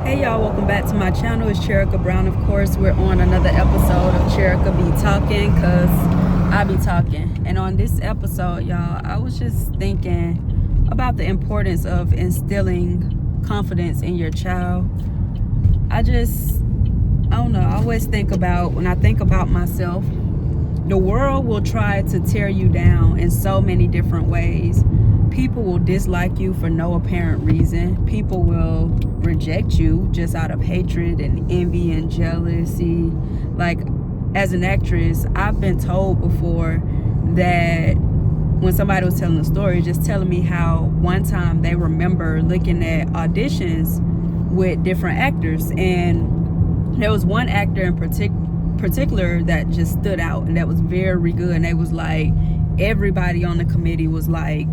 Hey y'all, welcome back to my channel. It's Cherika Brown, of course. We're on another episode of Cherika Be Talking, because I be talking. And on this episode, y'all, I was just thinking about the importance of instilling confidence in your child. I don't know, I always think about, when I think about myself, the world will try to tear you down in so many different ways. People will dislike you for no apparent reason. People will reject you just out of hatred and envy and jealousy. Like, as an actress, I've been told before that when somebody was telling a story, just telling me how one time they remember looking at auditions with different actors, and there was one actor in particular that just stood out, and that was very good. And they was like, everybody on the committee was like,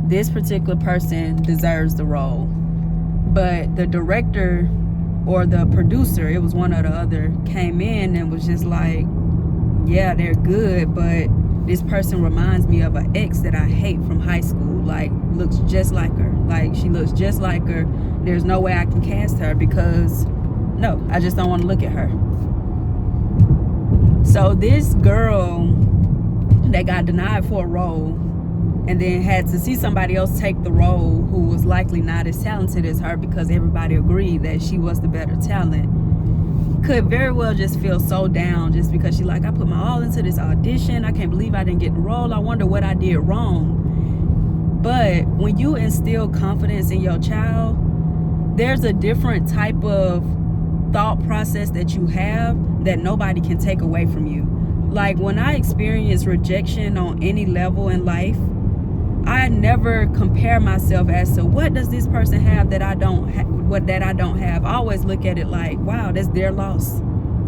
this particular person deserves the role. But the director or the producer, it was one or the other, came in and was just like, yeah, they're good, but this person reminds me of an ex that I hate from high school. Like, looks just like her. Like, she looks just like her. There's no way I can cast her because, no, I just don't want to look at her. So this girl that got denied for a role and then had to see somebody else take the role who was likely not as talented as her because everybody agreed that she was the better talent, could very well just feel so down just because she like, I put my all into this audition. I can't believe I didn't get the role. I wonder what I did wrong. But when you instill confidence in your child, there's a different type of thought process that you have that nobody can take away from you. Like, when I experience rejection on any level in life, I never compare myself as to what does this person have that I don't have. I always look at it like, wow, that's their loss.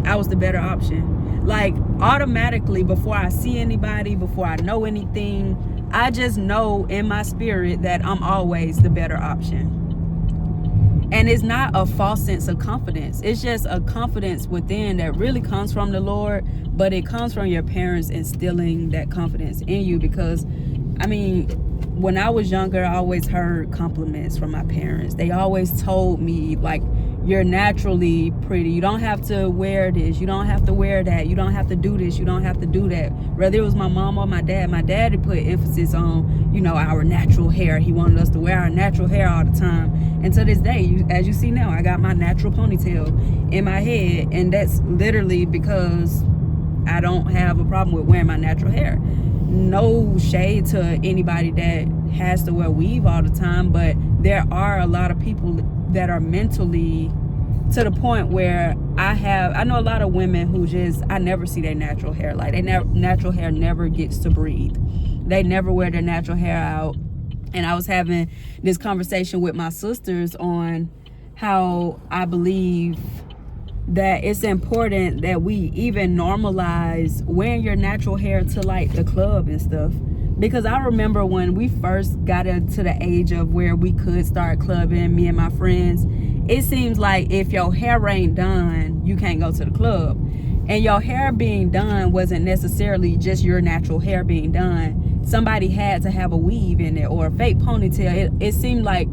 I was the better option. Like, automatically, before I see anybody, before I know anything, I just know in my spirit that I'm always the better option. And it's not a false sense of confidence. It's just a confidence within that really comes from the Lord, but it comes from your parents instilling that confidence in you. Because, I mean, when I was younger, I always heard compliments from my parents. They always told me, like, you're naturally pretty. You don't have to wear this. You don't have to wear that. You don't have to do this. You don't have to do that. Whether it was my mom or my dad had put emphasis on, our natural hair. He wanted us to wear our natural hair all the time. And to this day, as you see now, I got my natural ponytail in my head. And that's literally because I don't have a problem with wearing my natural hair. No shade to anybody that has to wear weave all the time, but there are a lot of people that are mentally to the point where I know a lot of women who I never see their natural hair. Like, their natural hair never gets to breathe. They never wear their natural hair out. And I was having this conversation with my sisters on how I believe that it's important that we even normalize wearing your natural hair to, like, the club and stuff. Because I remember when we first got into the age of where we could start clubbing, me and my friends, it seems like if your hair ain't done, you can't go to the club. And your hair being done wasn't necessarily just your natural hair being done. Somebody had to have a weave in it or a fake ponytail. It seemed like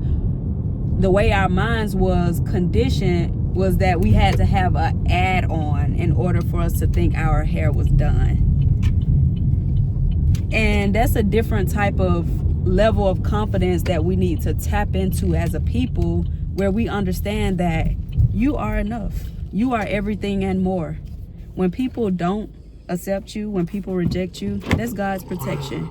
the way our minds was conditioned was that we had to have an add-on in order for us to think our hair was done. And that's a different type of level of confidence that we need to tap into as a people, where we understand that you are enough. You are everything and more. When people don't accept you, when people reject you, that's God's protection.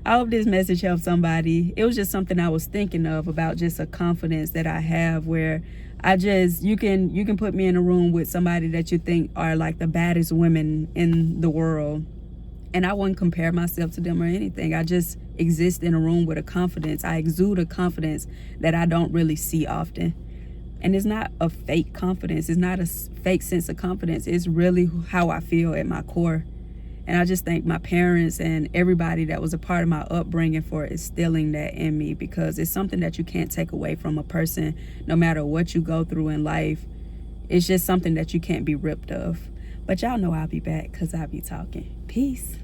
I hope this message helps somebody. It was just something I was thinking of, about just a confidence that I have, where you can put me in a room with somebody that you think are like the baddest women in the world, and I wouldn't compare myself to them or anything. I just exist in a room with a confidence. I exude a confidence that I don't really see often. And it's not a fake confidence. It's not a fake sense of confidence. It's really how I feel at my core. And I just thank my parents and everybody that was a part of my upbringing for instilling that in me, because it's something that you can't take away from a person, no matter what you go through in life. It's just something that you can't be ripped of. But y'all know I'll be back, because I'll be talking. Peace.